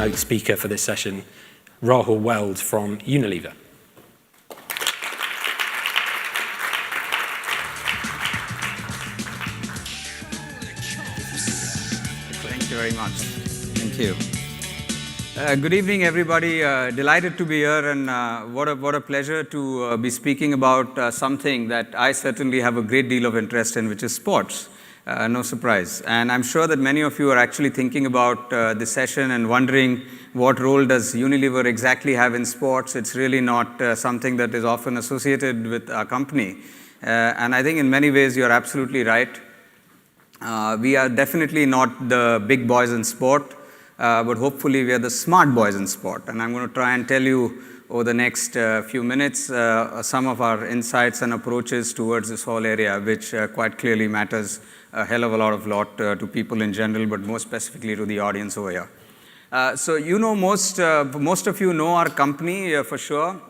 keynote speaker for this session, Rahul Welde from Unilever. Thank you very much. Thank you. Good evening, everybody. Delighted to be here, and what a pleasure to be speaking about something that I certainly have a great deal of interest in, which is sports. No surprise. And I'm sure that many of you are actually thinking about this session and wondering what role does Unilever exactly have in sports. It's really not something that is often associated with our company. And I think in many ways you're absolutely right. We are definitely not the big boys in sport, but hopefully we are the smart boys in sport. And I'm going to try and tell you over the next few minutes some of our insights and approaches towards this whole area, which quite clearly matters a hell of a lot to people in general, but more specifically to the audience over here. So you know, most of you know our company for sure.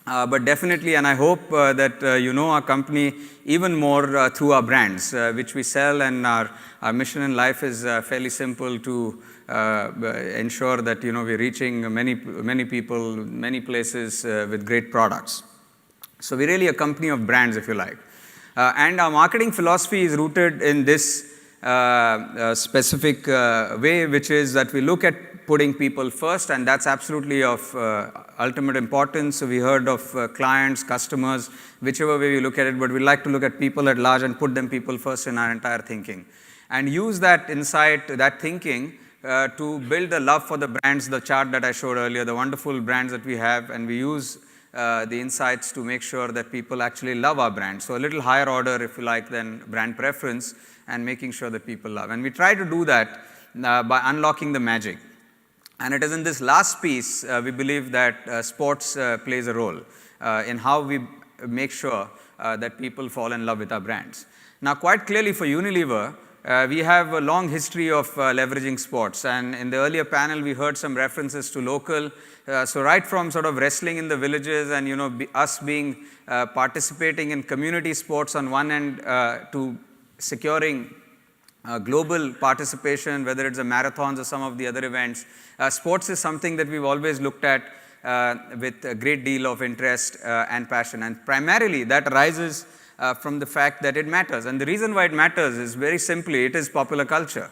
But definitely, and I hope that you know our company even more through our brands, which we sell, and our mission in life is fairly simple to ensure that we're reaching many people, many places with great products. So we're really a company of brands, if you like. And our marketing philosophy is rooted in this specific way, which is that we look at putting people first, and that's absolutely of ultimate importance. So we heard of clients, customers, whichever way we look at it, but we like to look at people at large and put them people first in our entire thinking. And use that insight, that thinking, to build a love for the brands, the chart that I showed earlier, the wonderful brands that we have, and we use the insights to make sure that people actually love our brand. So a little higher order, if you like, than brand preference, and making sure that people love. And we try to do that by unlocking the magic. And it is in this last piece, we believe that sports plays a role in how we make sure that people fall in love with our brands. Now, quite clearly for Unilever, we have a long history of leveraging sports. And in the earlier panel, we heard some references to local. So right from sort of wrestling in the villages and, us being participating in community sports on one end to securing global participation, whether it's the marathons or some of the other events. Sports is something that we've always looked at with a great deal of interest and passion. And primarily that arises from the fact that it matters. And the reason why it matters is very simply, it is popular culture.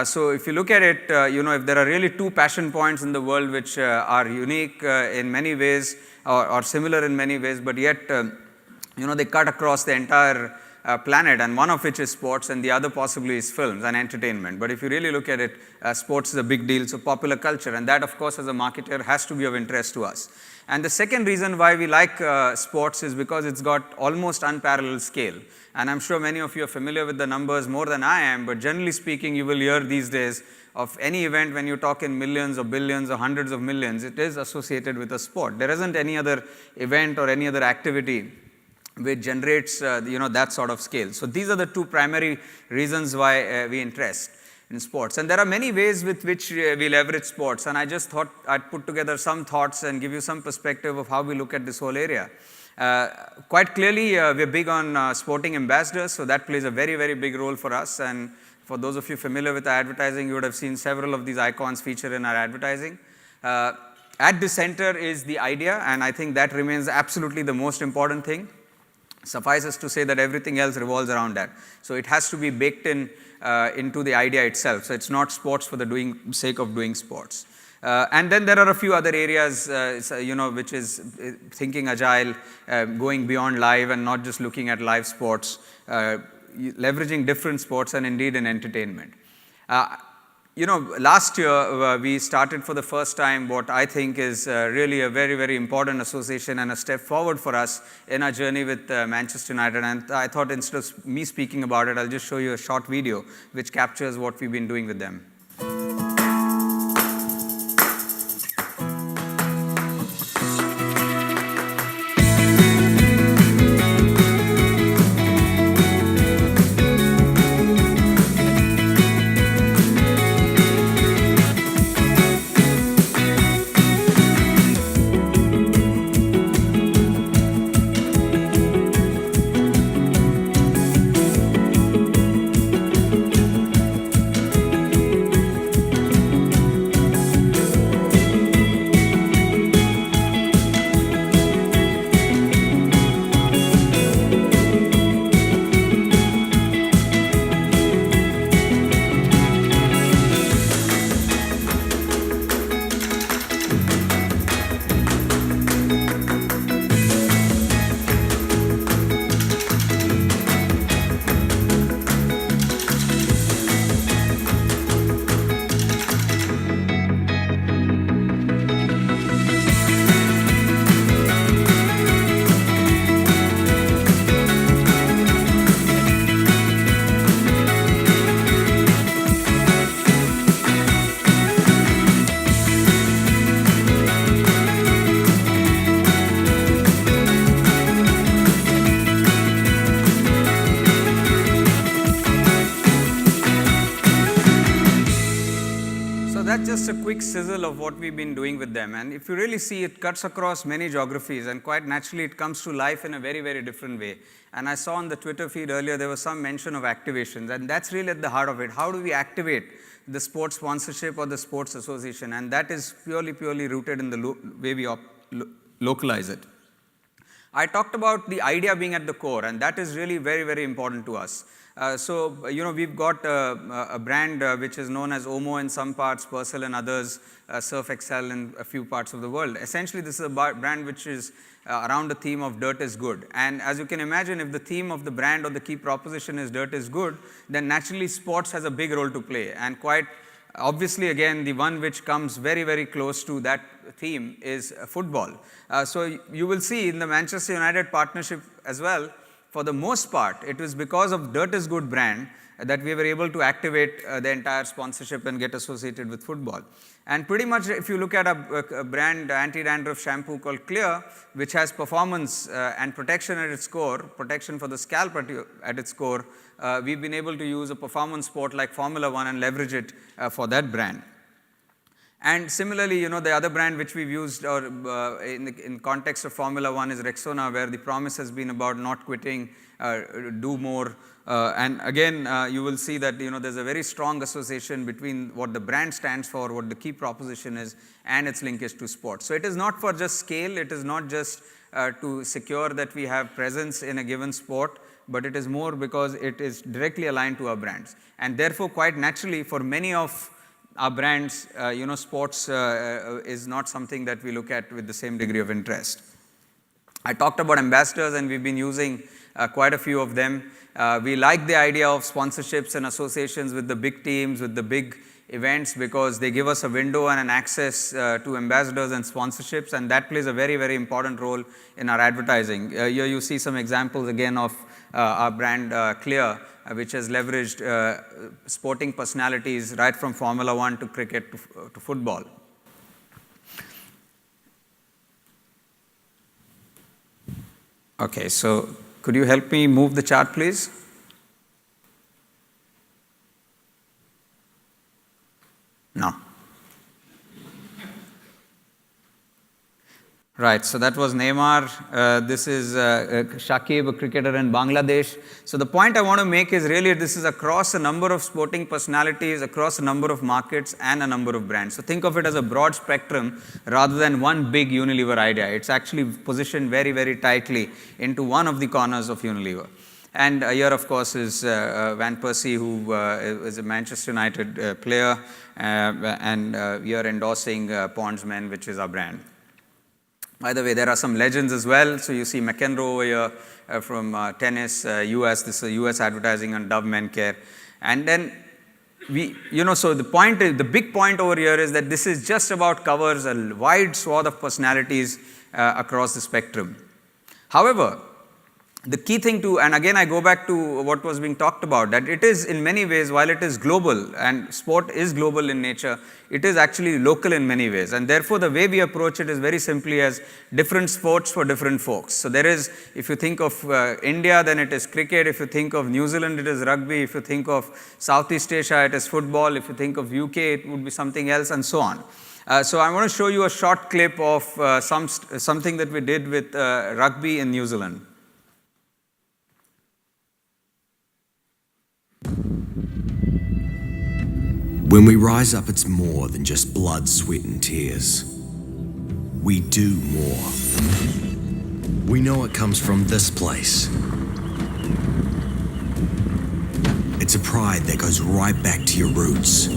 So if you look at it, if there are really two passion points in the world which are unique in many ways or similar in many ways, but yet, they cut across the entire planet, and one of which is sports, and the other possibly is films and entertainment. But if you really look at it, sports is a big deal, so popular culture, and that, of course, as a marketer, has to be of interest to us. And the second reason why we like sports is because it's got almost unparalleled scale. And I'm sure many of you are familiar with the numbers more than I am, but generally speaking, you will hear these days of any event when you talk in millions or billions or hundreds of millions, it is associated with a sport. There isn't any other event or any other activity which generates that sort of scale. So these are the two primary reasons why we interest in sports. And there are many ways with which we leverage sports, and I just thought I'd put together some thoughts and give you some perspective of how we look at this whole area. Quite clearly, we're big on sporting ambassadors, so that plays a very, very big role for us. And for those of you familiar with advertising, you would have seen several of these icons feature in our advertising. At the center is the idea, and I think that remains absolutely the most important thing. Suffices to say that everything else revolves around that. So it has to be baked in into the idea itself. So it's not sports for the sake of doing sports. And then there are a few other areas, which is thinking agile, going beyond live and not just looking at live sports, leveraging different sports and indeed in entertainment. Last year we started for the first time what I think is really a very, very important association and a step forward for us in our journey with Manchester United. And I thought instead of me speaking about it, I'll just show you a short video which captures what we've been doing with them. just a quick sizzle of what we've been doing with them. And if you really see, it cuts across many geographies, and quite naturally, it comes to life in a very, very different way. And I saw on the Twitter feed earlier, there was some mention of activations, and that's really at the heart of it. How do we activate the sports sponsorship or the sports association? And that is purely rooted in the way we localize it. I talked about the idea being at the core, and that is really very, very important to us. We've got a brand which is known as Omo in some parts, Persil in others, Surf Excel in a few parts of the world. Essentially, this is a brand which is around the theme of dirt is good. And as you can imagine, if the theme of the brand or the key proposition is dirt is good, then naturally sports has a big role to play. And quite obviously, again, the one which comes very, very close to that theme is football. So you will see in the Manchester United partnership as well, for the most part, it was because of Dirt is Good brand that we were able to activate the entire sponsorship and get associated with football. And pretty much, if you look at a brand anti-dandruff shampoo called Clear, which has performance and protection at its core, protection for the scalp at its core, we've been able to use a performance sport like Formula One and leverage it for that brand. And similarly, the other brand which we've used in context of Formula One is Rexona, where the promise has been about not quitting, do more. And again, you will see that there's a very strong association between what the brand stands for, what the key proposition is, and its linkage to sports. So it is not for just scale, it is not just to secure that we have presence in a given sport, but it is more because it is directly aligned to our brands. And therefore, quite naturally, for many of our brands, sports is not something that we look at with the same degree of interest. I talked about ambassadors, and we've been using quite a few of them. We like the idea of sponsorships and associations with the big teams, with the big events, because they give us a window and an access to ambassadors and sponsorships, and that plays a very, very important role in our advertising. Here you see some examples again of our brand Clear, which has leveraged sporting personalities right from Formula One to cricket to football. Okay, so could you help me move the chart, please? No. Right, so that was Neymar. This is Shakib, a cricketer in Bangladesh. So the point I want to make is really this is across a number of sporting personalities, across a number of markets and a number of brands. So think of it as a broad spectrum rather than one big Unilever idea. It's actually positioned very, very tightly into one of the corners of Unilever. And here, of course, is Van Persie, who is a Manchester United player, and we are endorsing Pondsmen, which is our brand. By the way, there are some legends as well. So you see McEnroe over here from tennis, US. This is US advertising on Dove Men Care. And then so the big point over here is that this is just about covers a wide swath of personalities across the spectrum. However, the key thing and again I go back to what was being talked about, that it is in many ways, while it is global and sport is global in nature, it is actually local in many ways. And therefore, the way we approach it is very simply as different sports for different folks. So there is, if you think of India, then it is cricket. If you think of New Zealand, it is rugby. If you think of Southeast Asia, it is football. If you think of UK, it would be something else, and so on. So I want to show you a short clip of something that we did with rugby in New Zealand. When we rise up, it's more than just blood, sweat, and tears. We do more. We know it comes from this place. It's a pride that goes right back to your roots.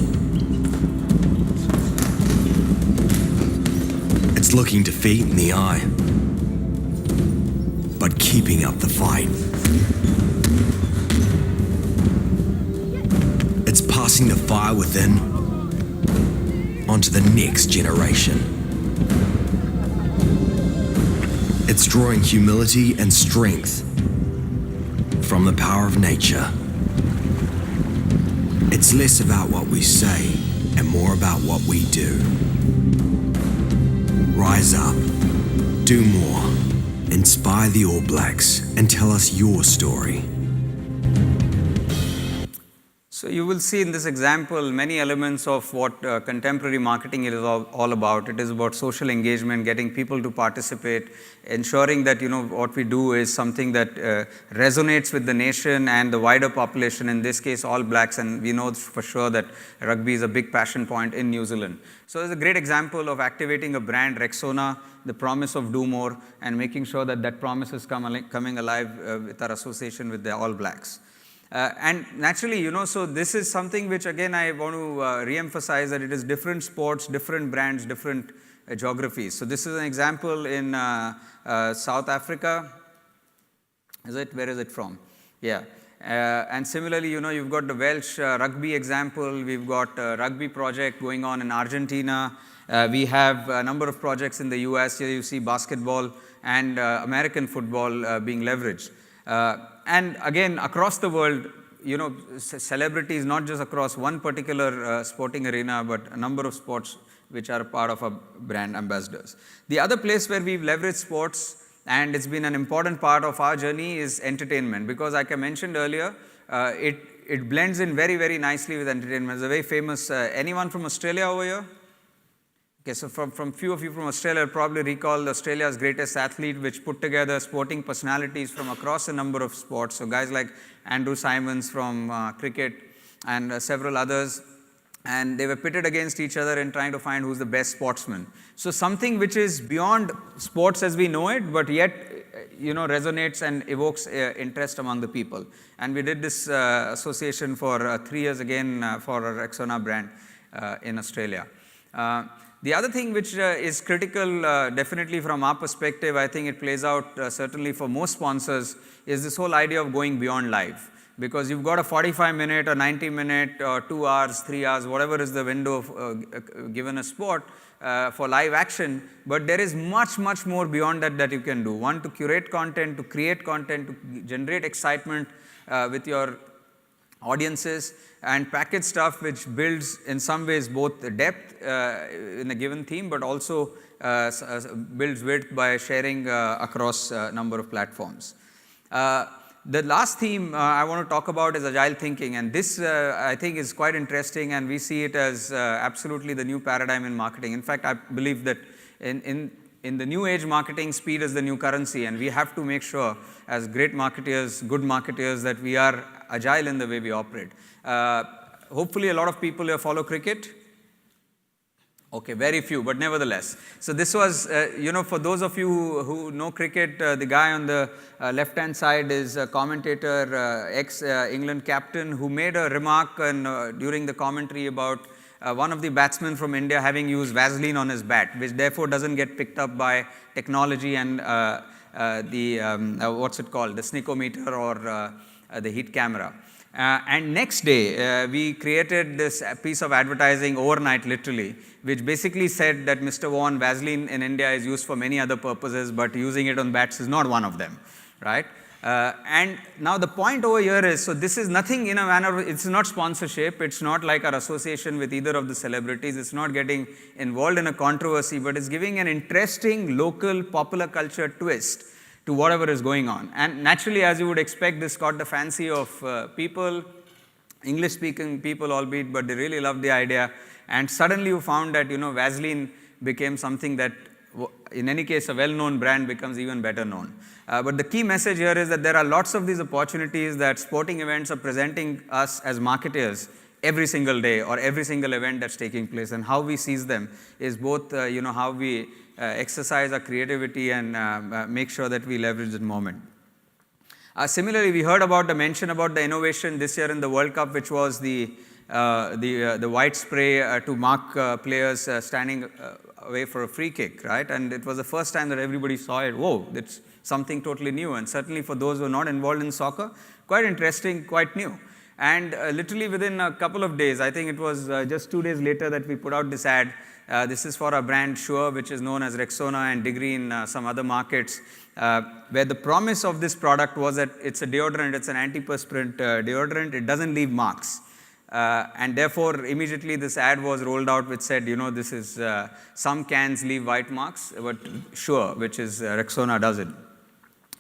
It's looking defeat in the eye, but keeping up the fight. It's passing the fire within onto the next generation. It's drawing humility and strength from the power of nature. It's less about what we say and more about what we do. Rise up, do more, inspire the All Blacks, and tell us your story. So you will see in this example many elements of what contemporary marketing is all about. It is about social engagement, getting people to participate, ensuring that what we do is something that resonates with the nation and the wider population, in this case all blacks, and we know for sure that rugby is a big passion point in New Zealand. So it's a great example of activating a brand, Rexona, the promise of do more, and making sure that that promise is coming alive with our association with the All Blacks. And naturally, so this is something which again I want to re-emphasize, that it is different sports, different brands, different geographies. So this is an example in South Africa. Where is it from? Yeah. And similarly, you've got the Welsh rugby example. We've got a rugby project going on in Argentina. We have a number of projects in the US. Here you see basketball and American football being leveraged. And again, across the world, celebrities, not just across one particular sporting arena, but a number of sports which are part of our brand ambassadors. The other place where we've leveraged sports, and it's been an important part of our journey, is entertainment. Because like I mentioned earlier, it blends in very, very nicely with entertainment. It's a very famous, anyone from Australia over here? Okay, so from few of you from Australia probably recall Australia's greatest athlete, which put together sporting personalities from across a number of sports. So guys like Andrew Simons from cricket and several others. And they were pitted against each other in trying to find who's the best sportsman. So something which is beyond sports as we know it, but yet resonates and evokes interest among the people. And we did this association for 3 years again for our Rexona brand in Australia. The other thing which is critical, definitely from our perspective, I think it plays out certainly for most sponsors, is this whole idea of going beyond live. Because you've got a 45-minute or 90-minute or 2 hours, 3 hours, whatever is the window of, given a sport for live action, but there is much, much more beyond that you can do. One, to curate content, to create content, to generate excitement with your audiences, and package stuff which builds in some ways both the depth in a given theme, but also builds width by sharing across a number of platforms. The last theme I want to talk about is agile thinking, and this I think is quite interesting, and we see it as absolutely the new paradigm in marketing. In fact, I believe that in the new age marketing, speed is the new currency, and we have to make sure as great marketeers, good marketeers, that we are agile in the way we operate. Hopefully a lot of people here follow cricket. Okay, very few, but nevertheless. So this was, for those of you who know cricket, the guy on the left-hand side is a commentator, ex-England captain, who made a remark during the commentary about one of the batsmen from India having used Vaseline on his bat, which therefore doesn't get picked up by technology and what's it called, the sneakometer or the heat camera. And next day, we created this piece of advertising overnight, literally, which basically said that Mr. Vaughan, Vaseline in India is used for many other purposes, but using it on bats is not one of them, right? And now the point over here is, so this is nothing in a manner, it's not sponsorship, it's not like our association with either of the celebrities, it's not getting involved in a controversy, but it's giving an interesting local popular culture twist to whatever is going on. And naturally, as you would expect, this caught the fancy of people, English-speaking people albeit, but they really loved the idea. And suddenly you found that, Vaseline became something that, in any case, a well-known brand becomes even better known. But the key message here is that there are lots of these opportunities that sporting events are presenting us as marketers every single day or every single event that's taking place. And how we seize them is both, how we exercise our creativity and make sure that we leverage the moment. Similarly, we heard about the mention about the innovation this year in the World Cup, which was the white spray to mark players standing away for a free kick, right? And it was the first time that everybody saw it. Whoa, that's something totally new. And certainly for those who are not involved in soccer, quite interesting, quite new. And literally within a couple of days, I think it was just 2 days later that we put out this ad. This is for our brand Sure, which is known as Rexona and Degree in some other markets, where the promise of this product was that it's a deodorant, it's an antiperspirant deodorant, it doesn't leave marks. And therefore, immediately this ad was rolled out which said, this is, some cans leave white marks, but Sure, which is Rexona, does it.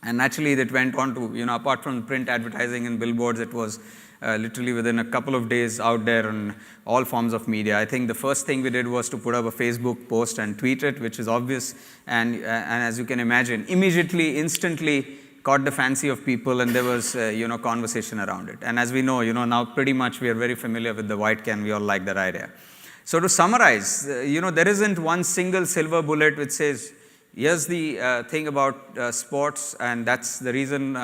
And naturally, that went on to, apart from print advertising and billboards, it was literally within a couple of days out there on all forms of media. I think the first thing we did was to put up a Facebook post and tweet it, which is obvious, and as you can imagine, immediately, instantly caught the fancy of people, and there was conversation around it. And as we know, now pretty much we are very familiar with the white can. We all like that idea. So to summarize, there isn't one single silver bullet which says, here's the thing about sports, and that's the reason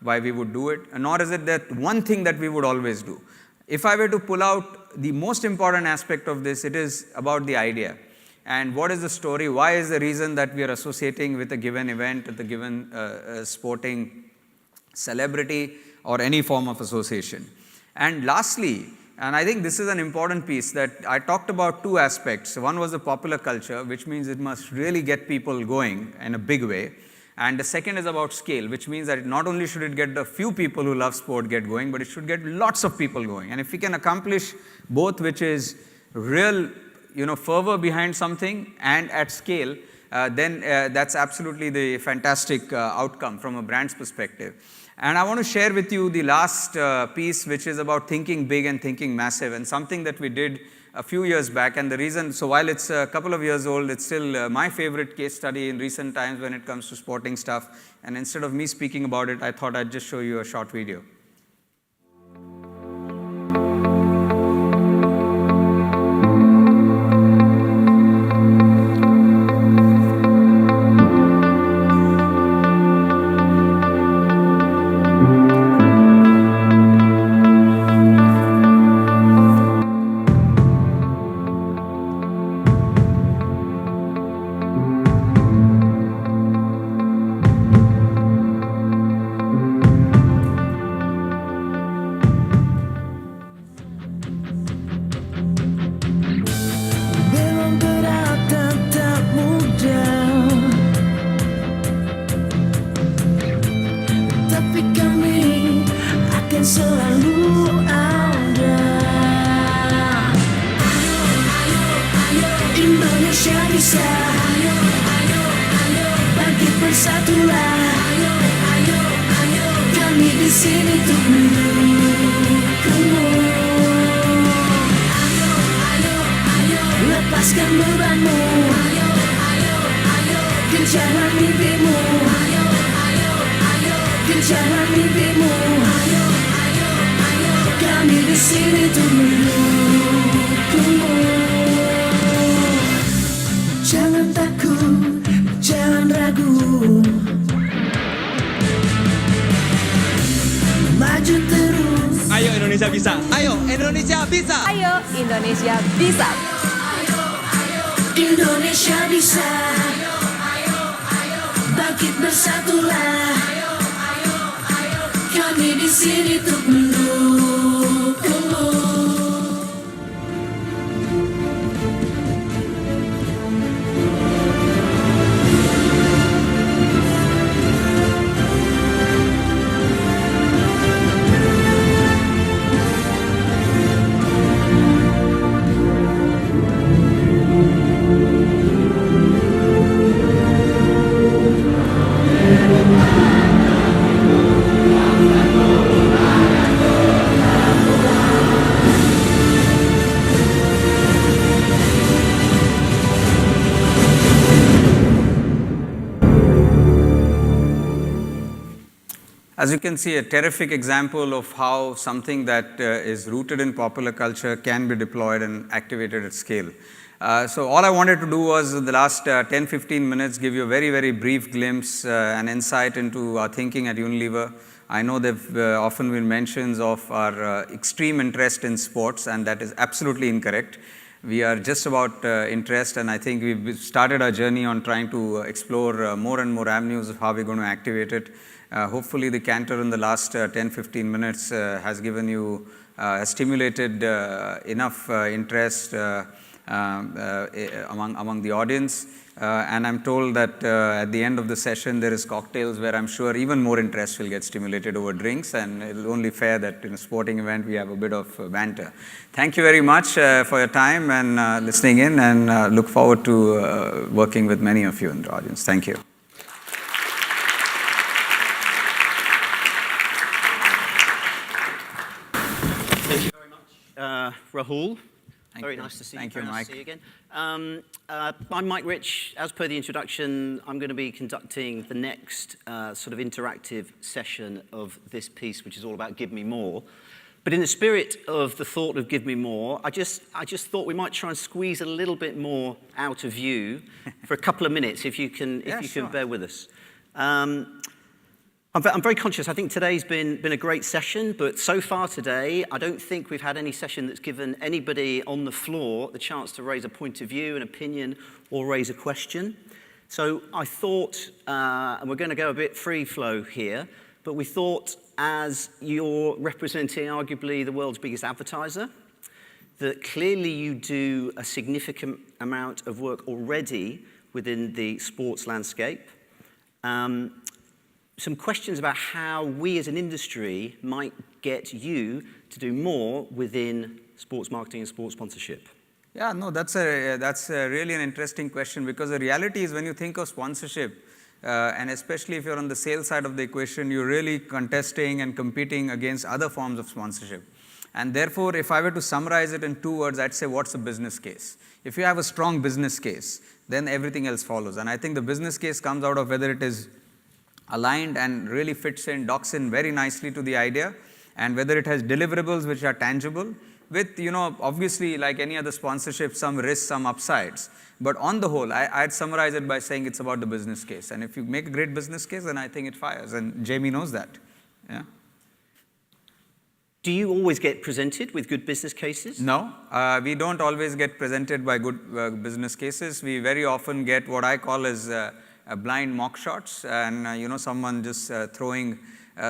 why we would do it, nor is it that one thing that we would always do. If I were to pull out the most important aspect of this, it is about the idea. And what is the story? Why is the reason that we are associating with a given event, with a given sporting celebrity, or any form of association? And lastly, and I think this is an important piece, that I talked about two aspects. One was the popular culture, which means it must really get people going in a big way. And the second is about scale, which means that not only should it get the few people who love sport get going, but it should get lots of people going. And if we can accomplish both, which is real fervor behind something and at scale, then that's absolutely the fantastic outcome from a brand's perspective. And I want to share with you the last piece, which is about thinking big and thinking massive, and something that we did a few years back. And the reason, so while it's a couple of years old, it's still my favorite case study in recent times when it comes to sporting stuff. And instead of me speaking about it, I thought I'd just show you a short video. Jangan takut, jangan ragu, maju terus. Ayo Indonesia bisa. Ayo Indonesia bisa. Ayo Indonesia bisa. Indonesia bisa. Bangkit bersatulah. Kami di sini untuk mendukungmu. As you can see, a terrific example of how something that is rooted in popular culture can be deployed and activated at scale. So all I wanted to do was, in the last 10-15 minutes, give you a very, very brief glimpse and insight into our thinking at Unilever. I know there have often been mentions of our extreme interest in sports, and that is absolutely incorrect. We are just about interest, and I think we've started our journey on trying to explore more and more avenues of how we're going to activate it. Hopefully the canter in the last 10-15 minutes has given you, stimulated enough interest among the audience. And I'm told that at the end of the session there is cocktails where I'm sure even more interest will get stimulated over drinks, and it's only fair that in a sporting event we have a bit of banter. Thank you very much for your time and listening in, and look forward to working with many of you in the audience. Thank you. Rahul. Very you. nice to see you. Thank you, Very nice Mike. to see you again. I'm Mike Rich. As per the introduction, I'm going to be conducting the next sort of interactive session of this piece, which is all about Give Me More. But in the spirit of the thought of Give Me More, I just thought we might try and squeeze a little bit more out of you for a couple of minutes, if you can bear with us. I'm very conscious. I think today's been a great session, but so far today, I don't think we've had any session that's given anybody on the floor the chance to raise a point of view, an opinion, or raise a question. So I thought, and we're going to go a bit free flow here, but we thought, as you're representing arguably the world's biggest advertiser, that clearly you do a significant amount of work already within the sports landscape. Some questions about how we as an industry might get you to do more within sports marketing and sports sponsorship. Yeah, no, that's really an interesting question, because the reality is when you think of sponsorship, and especially if you're on the sales side of the equation, you're really contesting and competing against other forms of sponsorship. And therefore, if I were to summarize it in 2 words, I'd say, what's a business case? If you have a strong business case, then everything else follows. And I think the business case comes out of whether it is aligned and really fits in, docks in very nicely to the idea, and whether it has deliverables which are tangible with, obviously like any other sponsorship, some risks, some upsides. But on the whole, I'd summarize it by saying it's about the business case. And if you make a great business case, then I think it fires. And Jamie knows that. Yeah. Do you always get presented with good business cases? No, we don't always get presented by good business cases. We very often get what I call as blind mock shots, and someone just throwing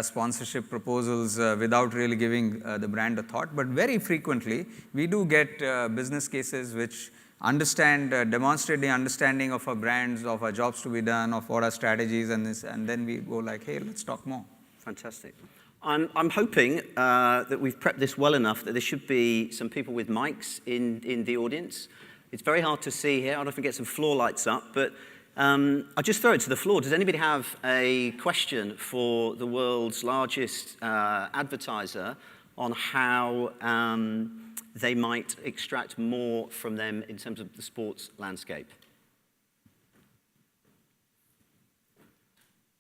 sponsorship proposals without really giving the brand a thought. But very frequently, we do get business cases which demonstrate the understanding of our brands, of our jobs to be done, of what our strategies and then we go like, hey, let's talk more. Fantastic. I'm hoping that we've prepped this well enough that there should be some people with mics in the audience. It's very hard to see here. I don't know if we get some floor lights up, but I'll just throw it to the floor. Does anybody have a question for the world's largest advertiser on how they might extract more from them in terms of the sports landscape?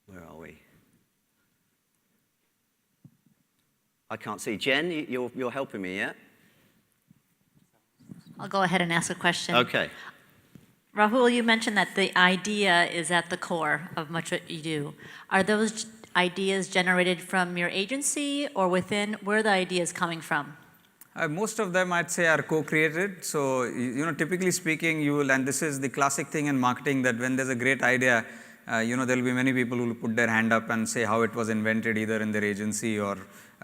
Where are we? I can't see. Jen, you're helping me, yeah? I'll go ahead and ask a question. Okay. Rahul, you mentioned that the idea is at the core of much what you do. Are those ideas generated from your agency or within? Where are the ideas coming from? Most of them, I'd say, are co-created. So, typically speaking, you will, and this is the classic thing in marketing, that when there's a great idea, there'll be many people who will put their hand up and say how it was invented either in their agency or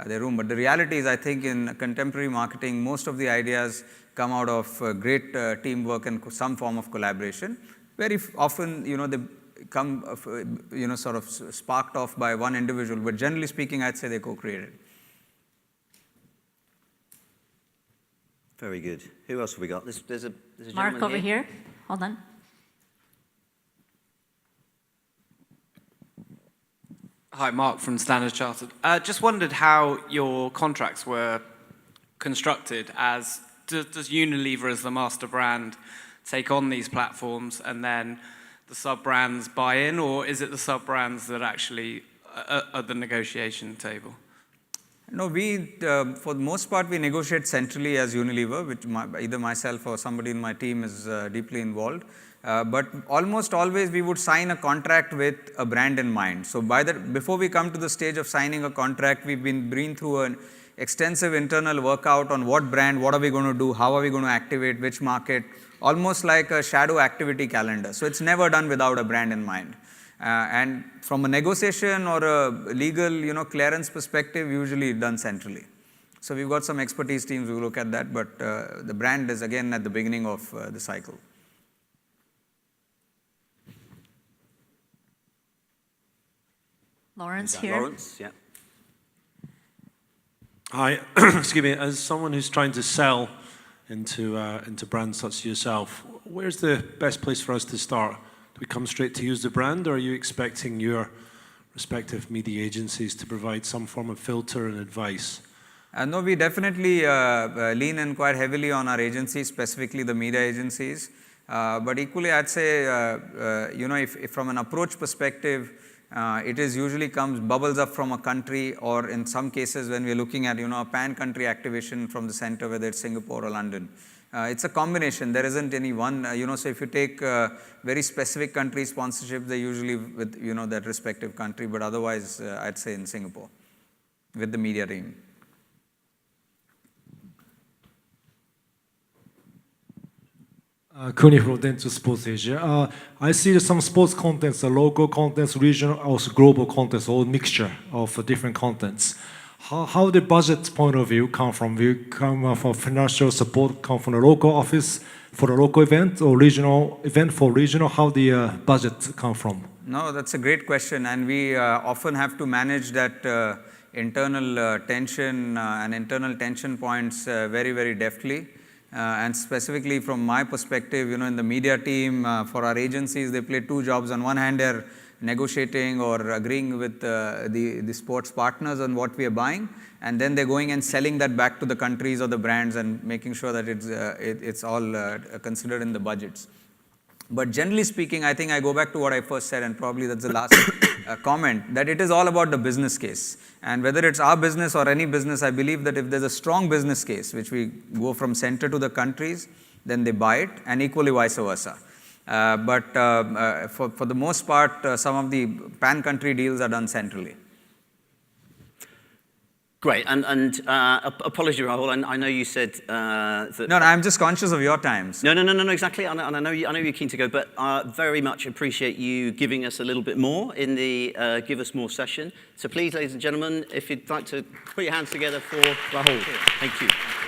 their room. But the reality is, I think in contemporary marketing, most of the ideas come out of great teamwork and some form of collaboration. Very often, they come, sort of sparked off by one individual. But generally speaking, I'd say they're co-created. Very good. Who else have we got? There's a Mark over here. Hold on. Hi, Mark from Standard Chartered. Just wondered how your contracts were constructed. Does Unilever as the master brand take on these platforms and then the sub-brands buy in, or is it the sub-brands that actually are at the negotiation table? No, for the most part, we negotiate centrally as Unilever, which either myself or somebody in my team is deeply involved. But almost always we would sign a contract with a brand in mind. So before we come to the stage of signing a contract, we've been through an extensive internal workout on what brand, what are we going to do, how are we going to activate, which market, almost like a shadow activity calendar. So it's never done without a brand in mind. And from a negotiation or a legal, clearance perspective, usually done centrally. So we've got some expertise teams who look at that, but the brand is again at the beginning of the cycle. Lawrence here. Lawrence, yeah. Hi, excuse me. As someone who's trying to sell into brands such as yourself, where's the best place for us to start? Do we come straight to use the brand, or are you expecting your respective media agencies to provide some form of filter and advice No, we definitely lean in quite heavily on our agencies, specifically the media agencies. But equally, I'd say, if from an approach perspective, it is usually bubbles up from a country, or in some cases when we're looking at, a pan-country activation from the center, whether it's Singapore or London. It's a combination. There isn't any one, so if you take very specific country sponsorship, they're usually with, that respective country, but otherwise, I'd say in Singapore, with the media team. Kuni from Dentsu Sports Asia. I see some sports contents, local contents, regional, also global contents, all mixture of different contents. How the budget point of view come from? Do you come from financial support, come from the local office for the local event, or regional event for regional? How the budget come from? No, that's a great question, and we often have to manage that internal tension and internal tension points very, very deftly. And specifically from my perspective, in the media team, for our agencies, they play two jobs. On one hand, they're negotiating or agreeing with the sports partners on what we are buying, and then they're going and selling that back to the countries or the brands and making sure that it's all considered in the budgets. But generally speaking, I think I go back to what I first said, and probably that's the last comment, that it is all about the business case. And whether it's our business or any business, I believe that if there's a strong business case, which we go from center to the countries, then they buy it, and equally vice versa. But for the most part, some of the pan-country deals are done centrally. Great, and apology, Rahul. I know you said that. No, I'm just conscious of your time. So. No, exactly. And I know you're keen to go, but very much appreciate you giving us a little bit more in the Give Us More session. So please, ladies and gentlemen, if you'd like to put your hands together for Rahul. Thank you.